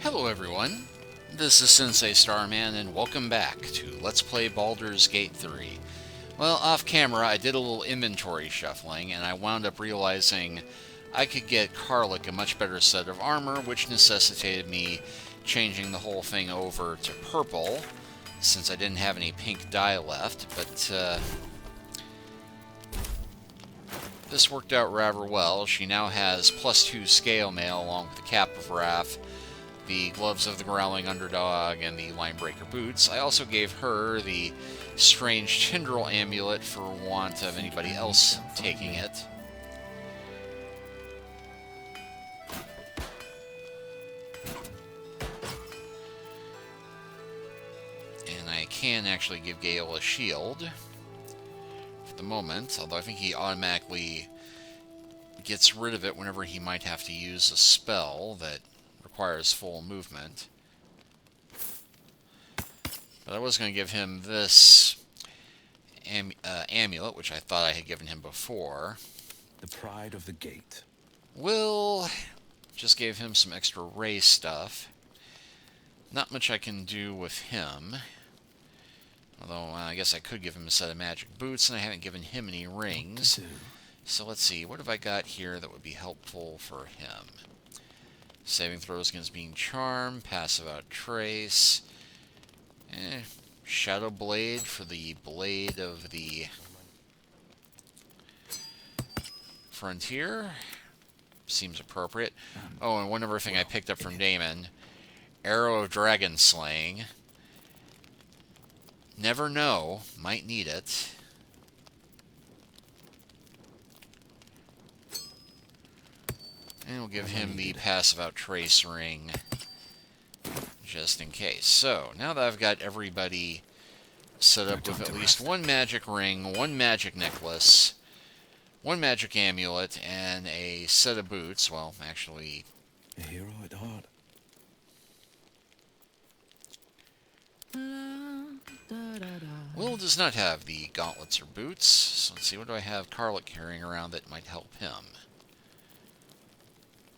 Hello everyone, this is Sensei Starman and welcome back to Let's Play Baldur's Gate 3. Well, off camera I did a little inventory shuffling and I wound up realizing I could get Karlach a much better set of armor, which necessitated me changing the whole thing over to purple, since I didn't have any pink dye left, but this worked out rather well. She now has +2 scale mail along with the Cap of Wrath, the Gloves of the Growling Underdog, and the Linebreaker Boots. I also gave her the Strange Tendril Amulet for want of anybody else taking it. And I can actually give Gale a shield for the moment, although I think he automatically gets rid of it whenever he might have to use a spell that requires full movement. But I was going to give him this amulet, which I thought I had given him before. The pride of the gate. Will just gave him some extra ray stuff. Not much I can do with him. Although, I guess I could give him a set of magic boots, and I haven't given him any rings. So let's see, what have I got here that would be helpful for him? Saving throws against being charmed, passive out trace. Shadow Blade for the Blade of the Frontier. Seems appropriate. Oh, and one other thing I picked up from Damon. Arrow of Dragon Slaying. Never know. Might need it. And we'll give him the passive out trace ring, just in case. So, now that I've got everybody set up with at least one magic ring, one magic necklace, one magic amulet, and a set of boots, well, actually... A hero at heart. Will does not have the gauntlets or boots, so let's see, what do I have Karlach carrying around that might help him?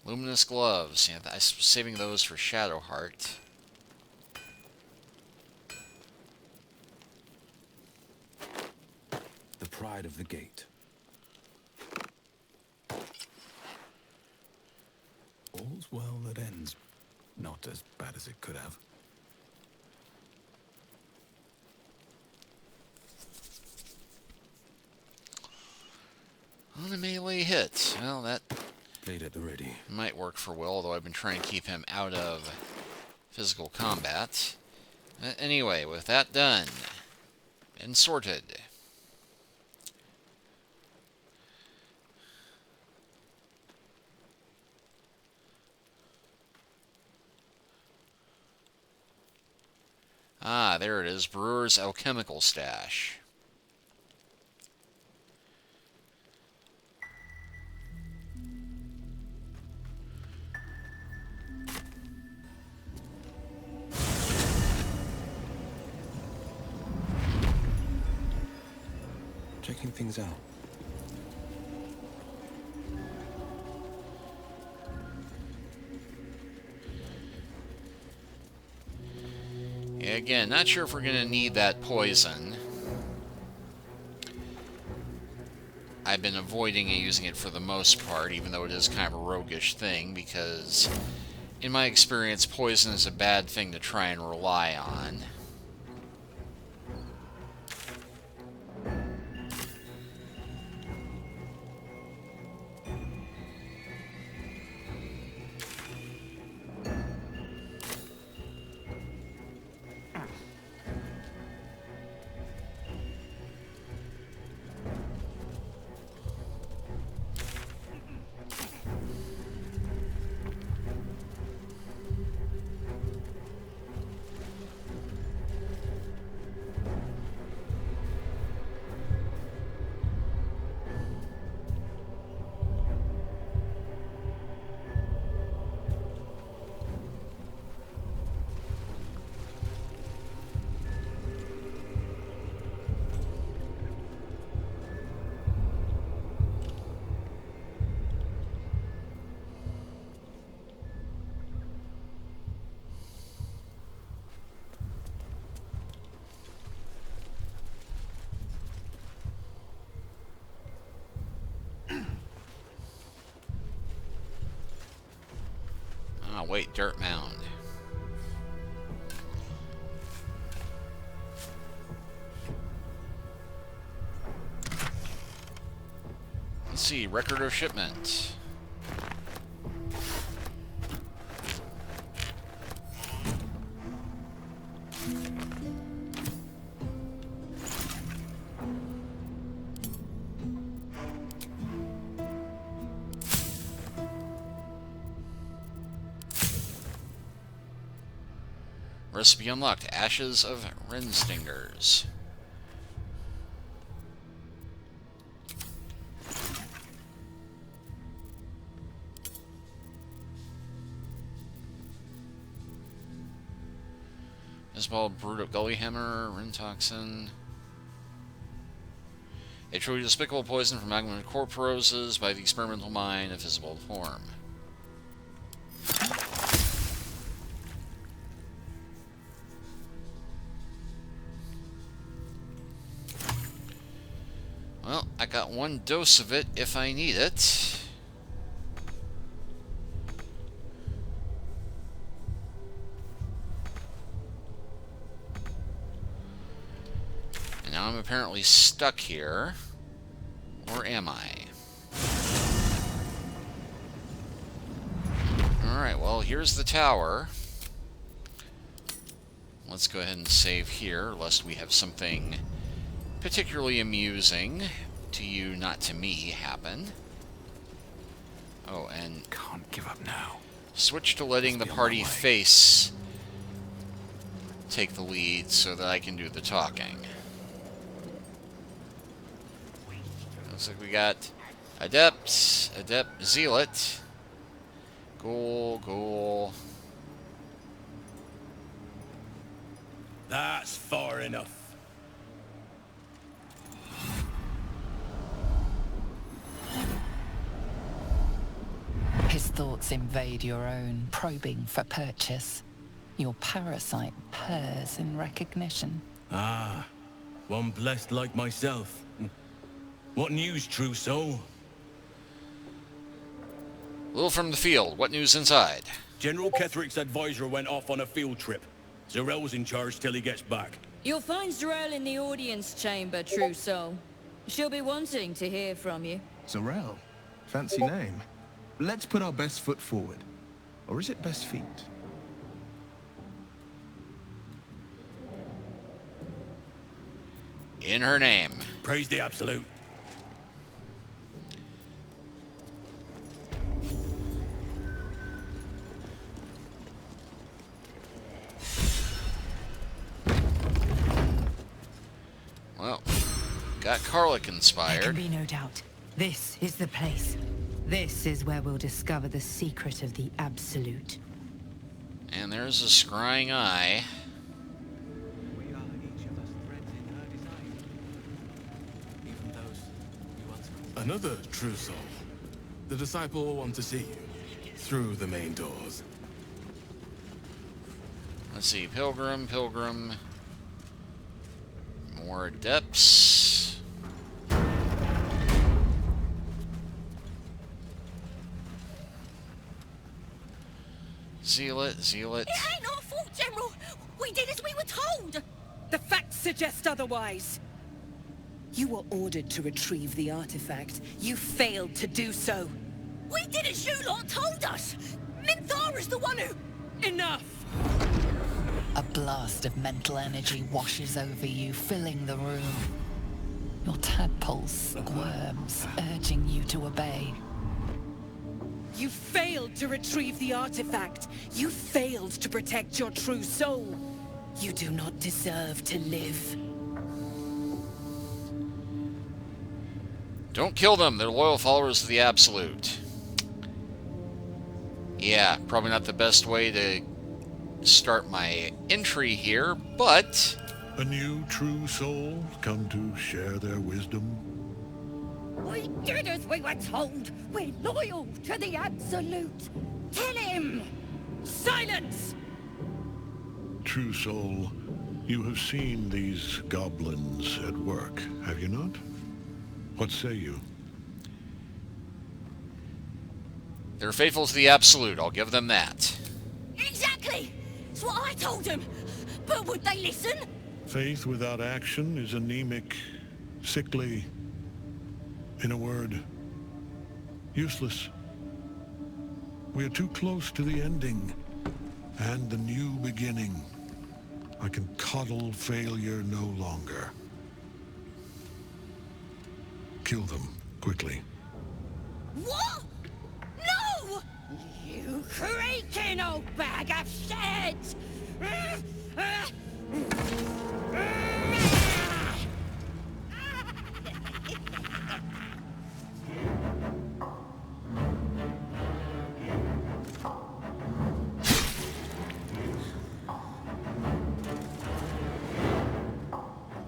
Luminous gloves. Yeah, I was saving those for Shadowheart. The pride of the gate. All's well that ends. Not as bad as it could have. On a melee hit. Well, that Blade at the ready. might work for Will, although I've been trying to keep him out of physical combat. Anyway, with that done and sorted. Ah, there it is. Brewer's Alchemical Stash. Checking things out. Yeah, again, not sure if we're going to need that poison. I've been avoiding using it for the most part, even though it is kind of a roguish thing, because in my experience, poison is a bad thing to try and rely on. wait, dirt mound. Let's see, record of shipment. Recipe unlocked, Ashes of Renstingers. Isbal brewed up gully hammer, Rin toxin. A truly despicable poison from magma corporoses by the experimental mind of visible form. Well, I got one dose of it if I need it. And now I'm apparently stuck here. Or am I? Alright, well, here's the tower. Let's go ahead and save here, lest we have something particularly amusing to you, not to me, happen. Oh, and Can't give up now. switch to letting the party face take the lead so that I can do the talking. Looks like we got Adept, Zealot, Ghoul. That's far enough. His thoughts invade your own, probing for purchase. Your parasite purrs in recognition. Ah, one blessed like myself. What news, true soul? Little from the field. What news inside? General Ketherick's advisor went off on a field trip. Zarel's in charge till he gets back. You'll find Zarel in the audience chamber, true soul. She'll be wanting to hear from you. Zarel? Fancy name. Let's put our best foot forward. Or is it best feet? In her name. Praise the Absolute. Well, got Karlach There can inspired. be no doubt. This is the place. This is where we'll discover the secret of the Absolute. And there's a scrying eye. Another true soul. The disciple will want to see you through the main doors. Let's see, Pilgrim. More Adepts. Zealot. It ain't our fault, General. We did as we were told. The facts suggest otherwise. You were ordered to retrieve the artifact. You failed to do so. We did as you lot told us. Minthara's the one who... Enough! A blast of mental energy washes over you, filling the room. Your tadpole squirms, urging you to obey. You failed to retrieve the artifact. You failed to protect your true soul. You do not deserve to live. Don't kill them. They're loyal followers of the Absolute. Yeah, probably not the best way to start my entry here, but... A new true soul come to share their wisdom? We did as we were told. We're loyal to the Absolute. Tell him! Silence! True soul, you have seen these goblins at work, have you not? What say you? They're faithful to the Absolute, I'll give them that. Exactly! It's what I told them. But would they listen? Faith without action is anemic, sickly. In a word, useless. We are too close to the ending and the new beginning. I can coddle failure no longer. Kill them, quickly. What? No! You creaking old bag of shit!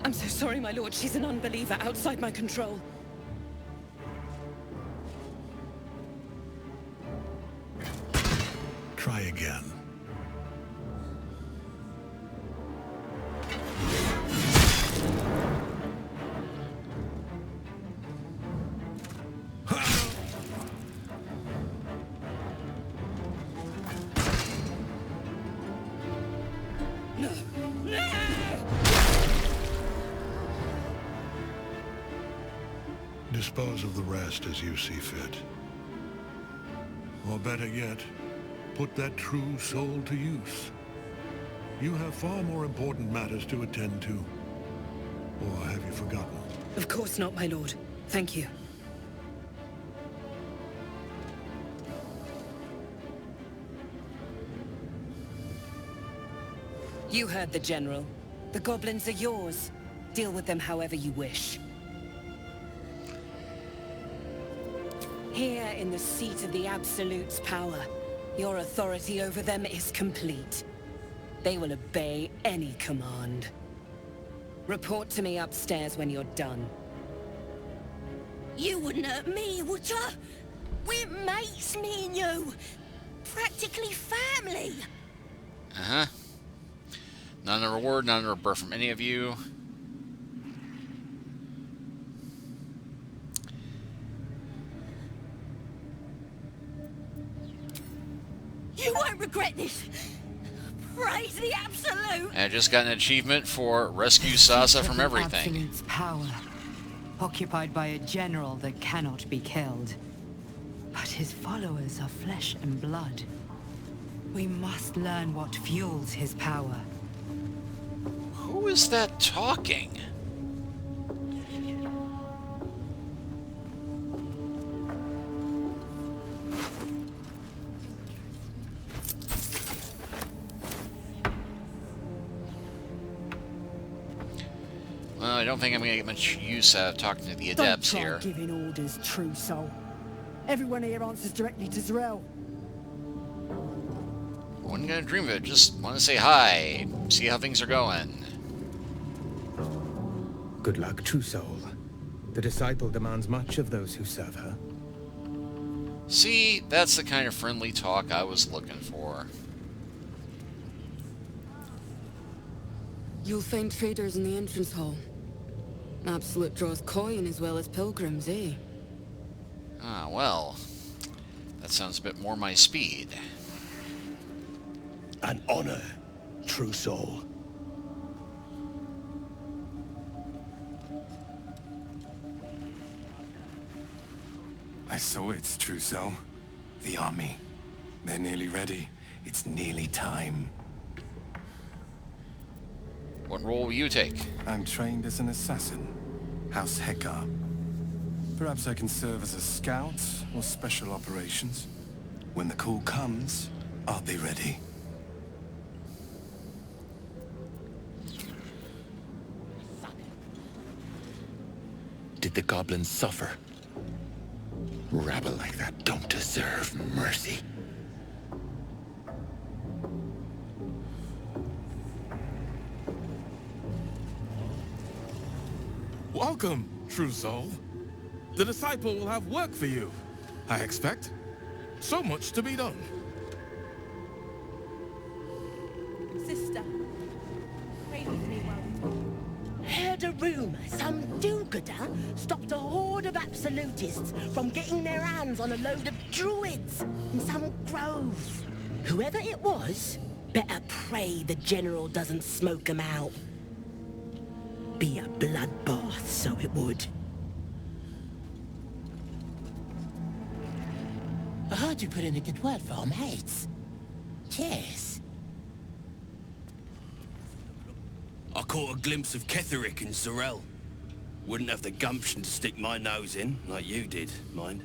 I'm so sorry, my lord. She's an unbeliever outside my control. Try again. Dispose of the rest as you see fit. Or better yet, put that true soul to use. You have far more important matters to attend to. Or have you forgotten? Of course not, my lord. Thank you. You heard the General. The goblins are yours. Deal with them however you wish. Here in the seat of the Absolute's power, your authority over them is complete. They will obey any command. Report to me upstairs when you're done. You wouldn't hurt me, would ya? We're mates, me and you. Practically family. Uh-huh. Not another word, not another birth from any of you. You won't regret this. Praise the Absolute. And I just got an achievement for rescue Sasa from everything. Absolute's power, occupied by a general that cannot be killed. But his followers are flesh and blood. We must learn what fuels his power. Who is that talking? Well, I don't think I'm going to get much use out of talking to the adepts Don't try here. giving orders, true soul. Everyone here answers directly to Zerel. Wasn't going to dream of it. Just want to say hi, see how things are going. Good luck, true soul. The disciple demands much of those who serve her. See, that's the kind of friendly talk I was looking for. You'll find traders in the entrance hall. Absolute draws coin as well as pilgrims, eh? Ah, well. That sounds a bit more my speed. An honor, true soul. I saw it, true soul. The army. They're nearly ready. It's nearly time. What role will you take? I'm trained as an assassin. House Hekar. Perhaps I can serve as a scout or special operations. When the call comes, I'll be ready. Did the goblins suffer? Rabble like that don't deserve mercy. Welcome, true soul. The disciple will have work for you, I expect. So much to be done. Sister, pray with me while we talk. Heard a rumor some do-gooder stopped a horde of absolutists from getting their hands on a load of druids in some grove. Whoever it was, better pray the General doesn't smoke 'em out. Be a bloodbath, so it would. I heard you put in a good word for our mates. Cheers. I caught a glimpse of Ketherick and Sorel. Wouldn't have the gumption to stick my nose in, like you did, mind.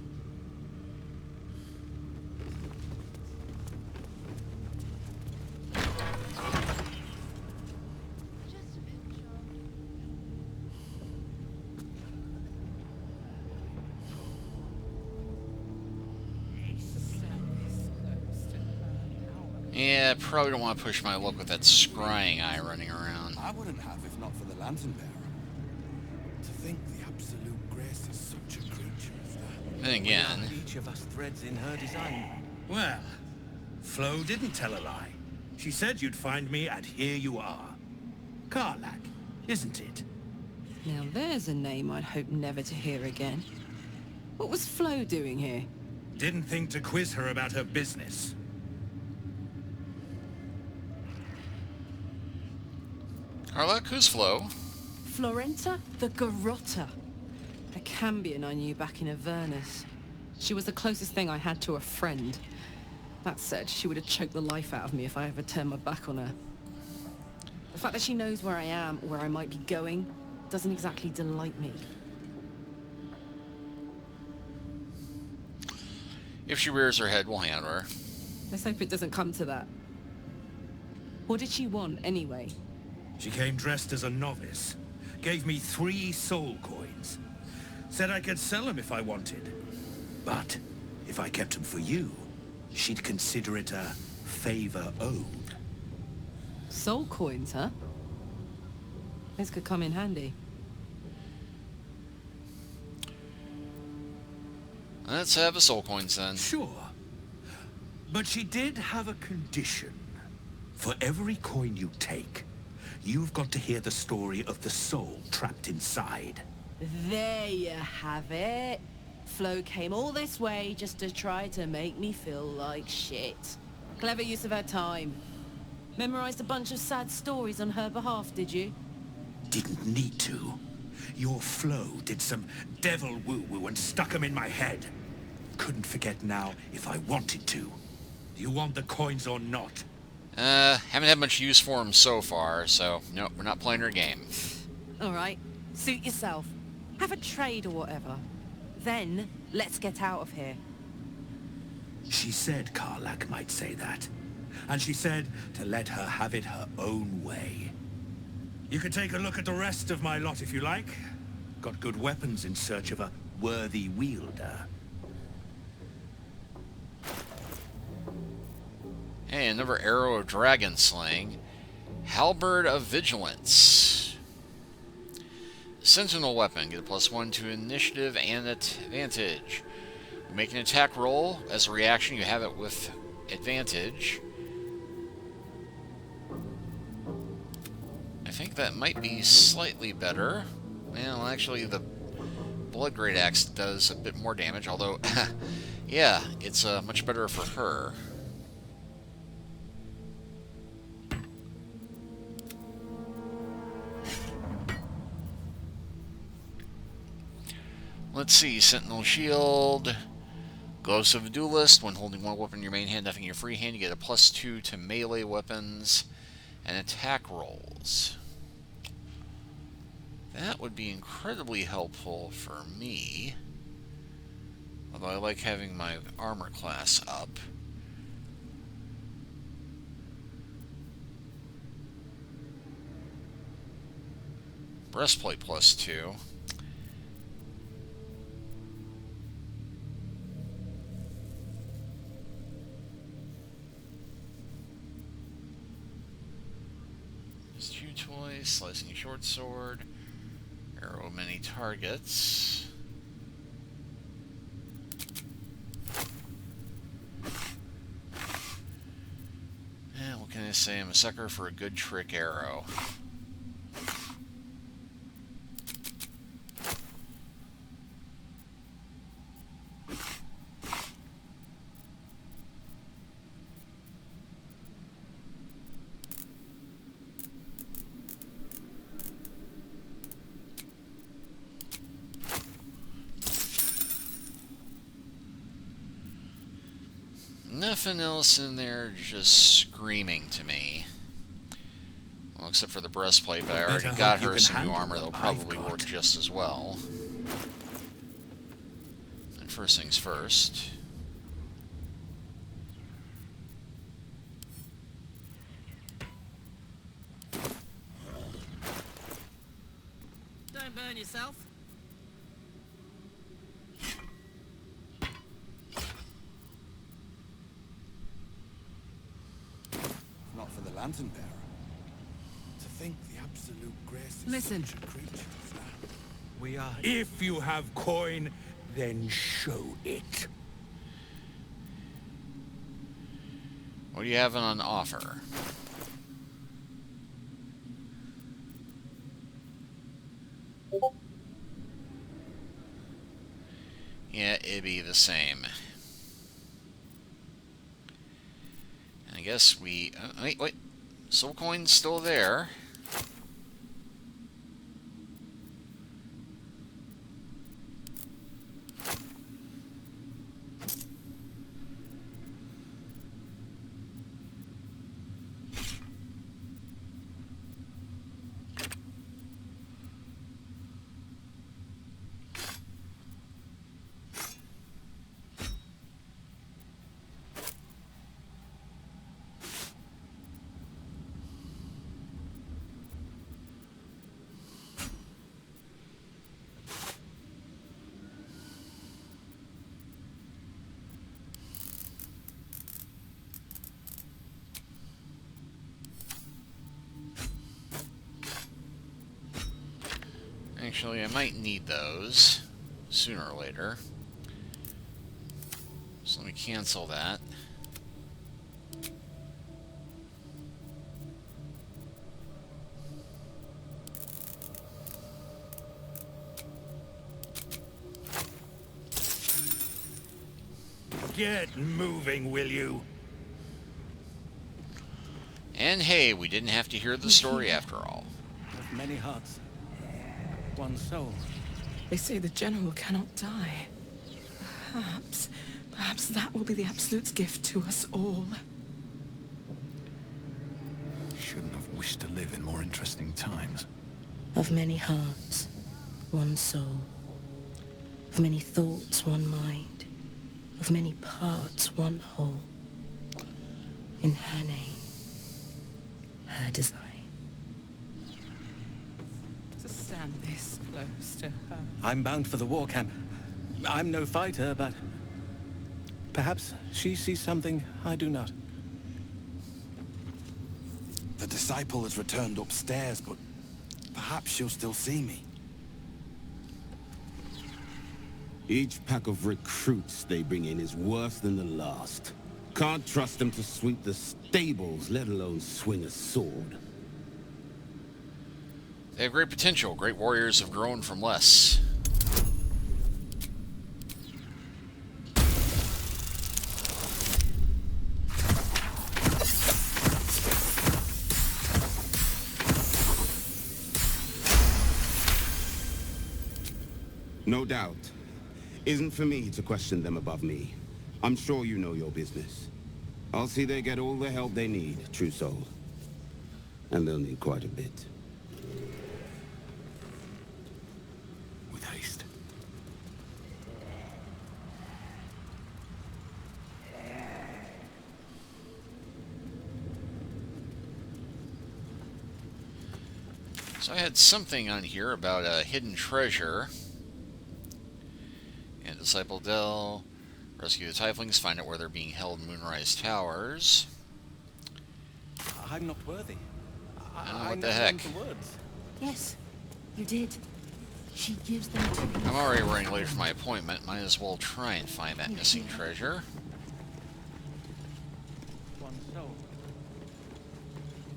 Yeah, probably don't want to push my luck with that scrying eye running around. I wouldn't have if not for the lantern bearer. To think the absolute grace is such a creature as that. Then again, Each of us threads in her design. Well, Flo didn't tell a lie. She said you'd find me, and here you are. Karlak, isn't it? Now there's a name I'd hope never to hear again. What was Flo doing here? Didn't think to quiz her about her business. Karlak, who's Flo? Florenta the Garotta. A Cambion I knew back in Avernus. She was the closest thing I had to a friend. That said, she would have choked the life out of me if I ever turned my back on her. The fact that she knows where I am, where I might be going, doesn't exactly delight me. If she rears her head, we'll handle her. Let's hope it doesn't come to that. What did she want, anyway? She came dressed as a novice. Gave me 3 soul coins. Said I could sell them if I wanted. But if I kept them for you, she'd consider it a favor owed. Soul coins, huh? This could come in handy. Let's have a soul coins then. Sure. But she did have a condition. For every coin you take, you've got to hear the story of the soul trapped inside. There you have it. Flo came all this way just to try to make me feel like shit. Clever use of her time. Memorized a bunch of sad stories on her behalf, did you? Didn't need to. Your Flo did some devil woo-woo and stuck 'em in my head. Couldn't forget now if I wanted to. You want the coins or not? Haven't had much use for them so far, so no, we're not playing her game. Alright, suit yourself. Have a trade or whatever. Then, let's get out of here. She said Karlak might say that. And she said to let her have it her own way. You can take a look at the rest of my lot if you like. Got good weapons in search of a worthy wielder. Hey, another arrow of dragon slaying. Halberd of Vigilance. Sentinel weapon. Get a +1 to initiative and advantage. You make an attack roll. As a reaction, you have it with advantage. I think that might be slightly better. Well, actually, the Blood Great Axe does a bit more damage, although, yeah, it's much better for her. Let's see, Sentinel Shield, Gloves of a Duelist. When holding one weapon in your main hand, nothing in your free hand, you get a +2 to melee weapons and attack rolls. That would be incredibly helpful for me. Although I like having my armor class up. Breastplate +2. Toys, slicing short sword, arrow many targets. And what can I say? I'm a sucker for a good trick arrow. nothing else in there just screaming to me. Well, except for the breastplate, but I already Better got hope you her can some new handle armor that'll what probably I've work got. just as well. And first things first. Don't burn yourself. Not for the lantern bearer. To think the absolute grace is Listen. such a creature as that. We are. If you have coin, then show it. What do you have on offer? Yeah, it'd be the same. I guess we... wait. Soul coin's still there. Actually, I might need those sooner or later. So let me cancel that. Get moving, will you? And hey, we didn't have to hear the story after all. Of many hearts, one soul. They say the General cannot die. Perhaps that will be the Absolute's gift to us all. Shouldn't have wished to live in more interesting times. Of many hearts, one soul. Of many thoughts, one mind. Of many parts, one whole. In her name, her design. To stand this close to her. I'm bound for the war camp. I'm no fighter, but perhaps she sees something I do not. The disciple has returned upstairs, but perhaps she'll still see me. Each pack of recruits they bring in is worse than the last. Can't trust them to sweep the stables, let alone swing a sword. They have great potential. Great warriors have grown from less. No doubt. Isn't for me to question them above me. I'm sure you know your business. I'll see they get all the help they need, true soul. And they'll need quite a bit. With haste. So I had something on here about a hidden treasure. And Disciple Dell, rescue the Tieflings, find out where they're being held in Moonrise Towers. I'm not worthy. What the heck? The words. Yes, you did. She gives them to me. I'm already running late for my appointment. Might as well try and find that missing treasure. One soul.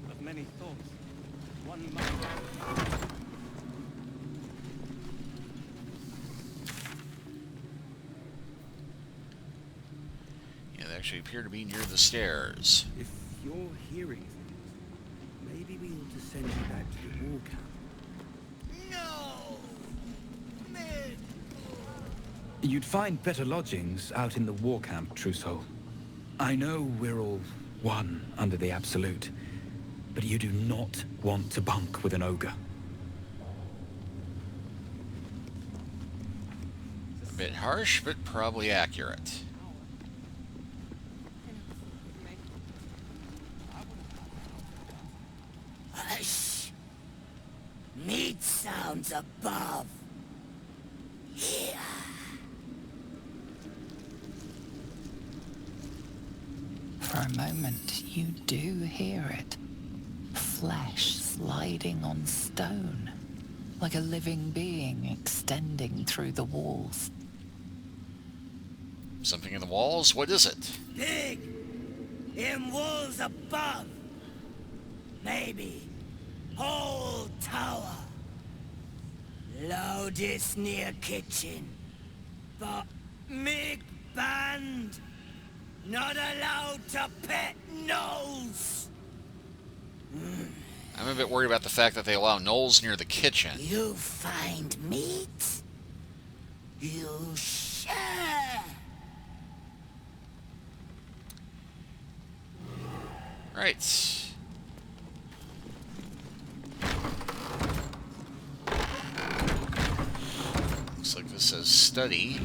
Of many thoughts. One mind. Yeah, they actually appear to be near the stairs. If you're hearing things, maybe we ought to send you back to the war camp. You'd find better lodgings out in the war camp, true soul. I know we're all one under the Absolute, but you do not want to bunk with an ogre. A bit harsh, but probably accurate. Hush! Meat sounds above. Here. For a moment, you do hear it. Flesh sliding on stone, like a living being extending through the walls. Something in the walls? What is it? Big! In walls above! Maybe whole tower. Loudest near kitchen. But big band! Not allowed to pet nose! I'm a bit worried about the fact that they allow gnolls near the kitchen. You find meat? You share! Right. Looks like this says study.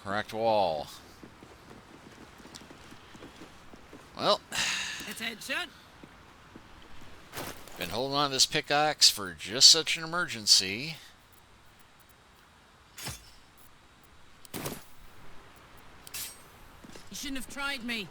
Cracked wall. Well, Attention! been holding on to this pickaxe for just such an emergency. You shouldn't have tried me.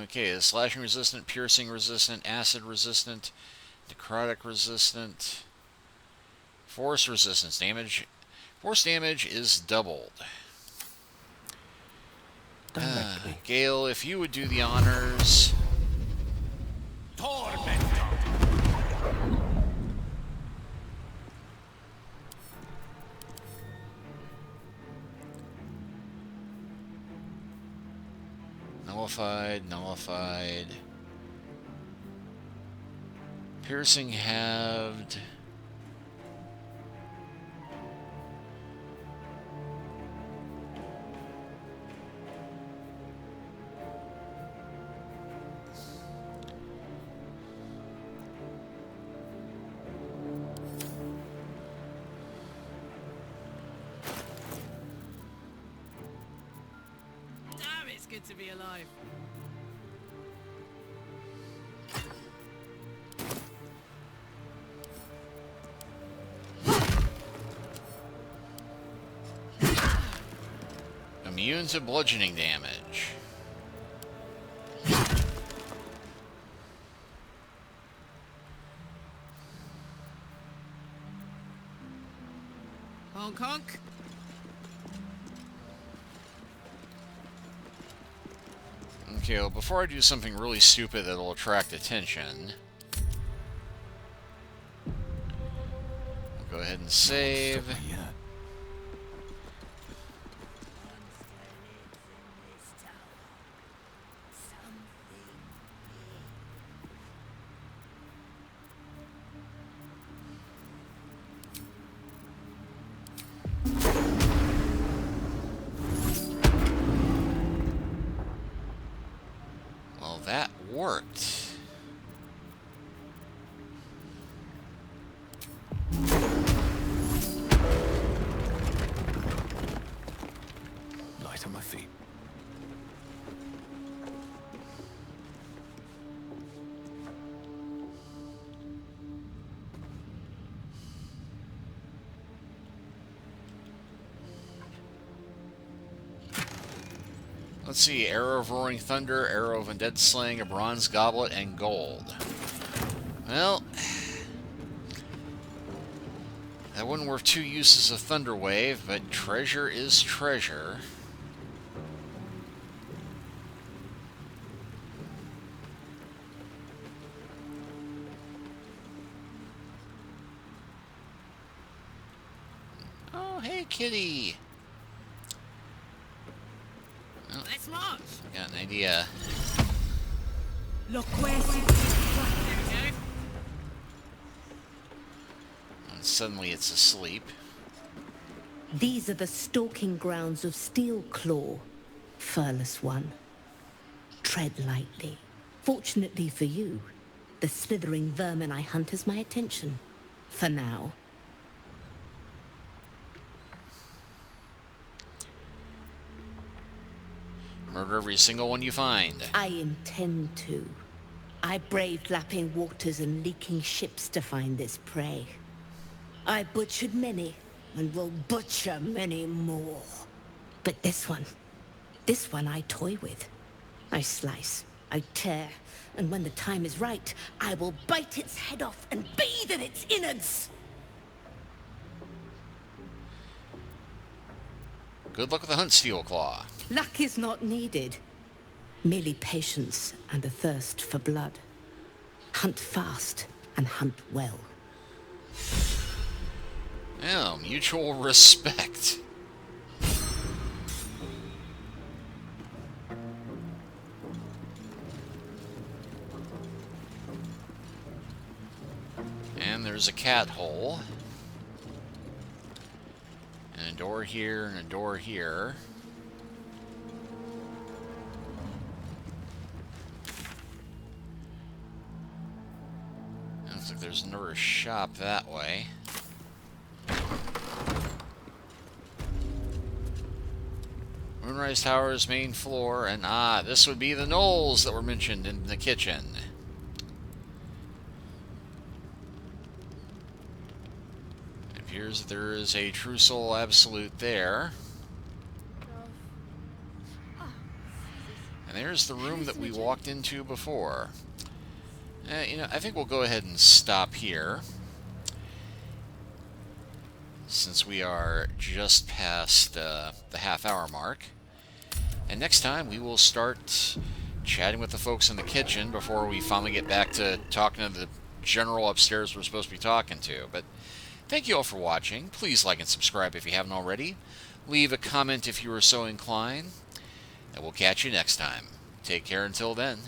Okay, the slashing resistant, piercing resistant, acid resistant, necrotic resistant, force resistance damage. Force damage is doubled. Gale, if you would do the honors. Nullified, nullified. Piercing halved. Damn, it's good to be alive. Immune to bludgeoning damage. Honk honk. Okay, well, before I do something really stupid that'll attract attention, I'll go ahead and save. Well, that worked. Light on my feet. Let's see, Arrow of Roaring Thunder, Arrow of Undead Slaying, a Bronze Goblet, and Gold. Well, that wasn't worth 2 uses of Thunder Wave, but treasure is treasure. hey, kitty. Oh, Let's march. got an idea. Look where And suddenly it's asleep. These are the stalking grounds of Steelclaw, furless one. Tread lightly. Fortunately for you, the slithering vermin I hunt has my attention. For now. Murder every single one you find. I intend to. I braved lapping waters and leaking ships to find this prey. I butchered many, and will butcher many more. But this one I toy with. I slice, I tear, and when the time is right, I will bite its head off and bathe in its innards! Good luck with the hunt, Steelclaw. Luck is not needed. Merely patience and a thirst for blood. Hunt fast and hunt well. Yeah, mutual respect. And there's a cat hole. And a door here, and a door here. Looks like there's another shop that way. Moonrise Towers, main floor, and this would be the gnolls that were mentioned in the kitchen. It appears that there is a True Soul Absolute there. And there's the room that we walked into before. You know, I think we'll go ahead and stop here, since we are just past the half-hour mark. And next time we will start chatting with the folks in the kitchen before we finally get back to talking to the general upstairs we're supposed to be talking to. But thank you all for watching. Please like and subscribe if you haven't already. Leave a comment if you are so inclined. And we'll catch you next time. Take care until then.